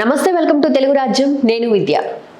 నమస్తే, welcome to Telugu రాజ్యం. నేను విద్య.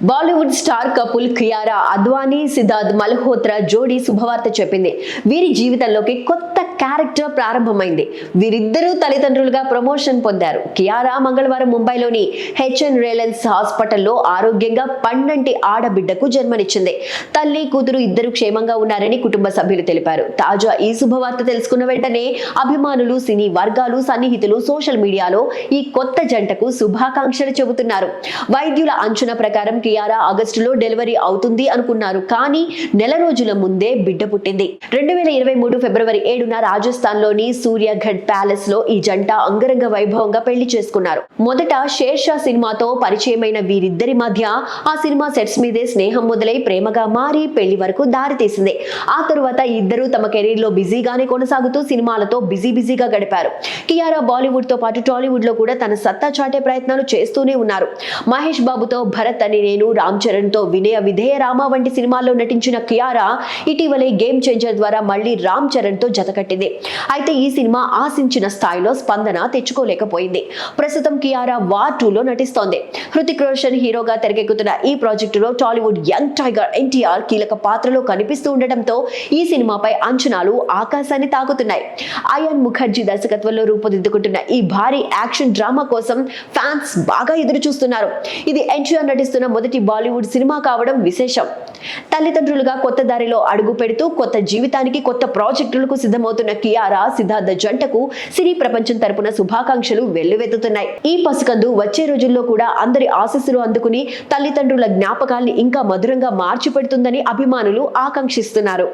బాలీవుడ్ స్టార్ కపుల్ కియారా అద్వానీ, సిద్ధార్థ్ మల్హోత్రా జోడీ శుభవార్త చెప్పింది. వీరి జీవితంలోకి కొత్త క్యారెక్టర్ ప్రారంభమైంది. వీరిద్దరూ తల్లిదండ్రులుగా ప్రమోషన్ పొందారు. కియారా మంగళవారం ముంబైలోని హెచ్ఎన్ రేలెన్స్ హాస్పిటల్లో ఆరోగ్యంగా పండంటి ఆడబిడ్డకు జన్మనిచ్చింది. తల్లి, కూతురు ఇద్దరు క్షేమంగా ఉన్నారని కుటుంబ సభ్యులు తెలిపారు. తాజా ఈ శుభవార్త తెలుసుకున్న వెంటనే అభిమానులు, సినీ వర్గాలు, సన్నిహితులు సోషల్ మీడియాలో ఈ కొత్త జంటకు శుభాకాంక్షలు చెబుతున్నారు. వైద్యుల అంచనా ప్రకారం కియారా ఆగస్టులో డెలివరీ అవుతుంది అనుకున్నారు. కానీ నెల రోజుల ముందే బిడ్డ పుట్టింది. 2023 ఫిబ్రవరి 7న రాజస్థాన్ లోని సూర్యగఢ్ ప్యాలెస్ లో ఈ జంట అంగరంగ వైభవంగా పెళ్లి చేసుకున్నారు. మొదట షేర్షా సినిమాతో పరిచయమైన వీరిద్దరి మధ్య ఆ సినిమా సెట్స్ మీదే స్నేహం మొదలై ప్రేమగా మారి పెళ్లి వరకు దారి తీసింది. ఆ తరువాత ఇద్దరు తమ కెరీర్ లో బిజీగానే కొనసాగుతూ సినిమాలతో బిజీగా గడిపారు. కియారా బాలీవుడ్ తో పాటు టాలీవుడ్ లో కూడా తన సత్తా చాటే ప్రయత్నాలు చేస్తూనే ఉన్నారు. మహేష్ బాబుతో భరత్ అని నేను, రామ్ చరణ్ తో వినయ విధేయ రామ వంటి సినిమాల్లో నటించిన కియారా ఇటీవలే గేమ్ చేంజర్ ద్వారా మళ్లీ రామ్ చరణ్ తో జతకట్టింది. అయితే ఈ సినిమా ఆశించిన స్థాయిలో స్పందన తెచ్చుకోలేకపోయింది. ప్రస్తుతం కియారా వార్ 2లో నటిస్తోంది. హృతిక్ రోషన్ హీరోగా తెరకెక్కుతున్న ఈ ప్రాజెక్టులో టాలీవుడ్ యంగ్ టైగర్ ఎన్టీఆర్ కీలక పాత్రలో కనిపిస్తూ ఉండటంతో ఈ సినిమాపై అంచనాలు ఆకాశాన్ని తాకుతున్నాయి. అయాన్ ముఖర్జీ దర్శకత్వంలో రూపుదిద్దుకుంటున్న ఈ భారీ యాక్షన్ డ్రామా కోసం ఫ్యాన్స్ బాగా ఎదురు చూస్తున్నారు. ఇది ఎన్టీఆర్ నటిస్తున్న మొదటి బాలీవుడ్ సినిమా కావడం విశేషం. తల్లిదండ్రులుగా కొత్త దారిలో అడుగు పెడుతూ కొత్త జీవితానికి, కొత్త ప్రాజెక్టులకు సిద్ధమవుతున్న కియారా, సిద్ధార్థ్ జంటకు సినీ ప్రపంచం తరపున శుభాకాంక్షలు వెల్లువెత్తుతున్నాయి. ఈ పసికందు వచ్చే రోజుల్లో కూడా అందరి ఆశీస్సులు అందుకుని తల్లిదండ్రుల జ్ఞాపకాల్ని ఇంకా మధురంగా మార్చిపెడుతుందని అభిమానులు ఆకాంక్షిస్తున్నారు.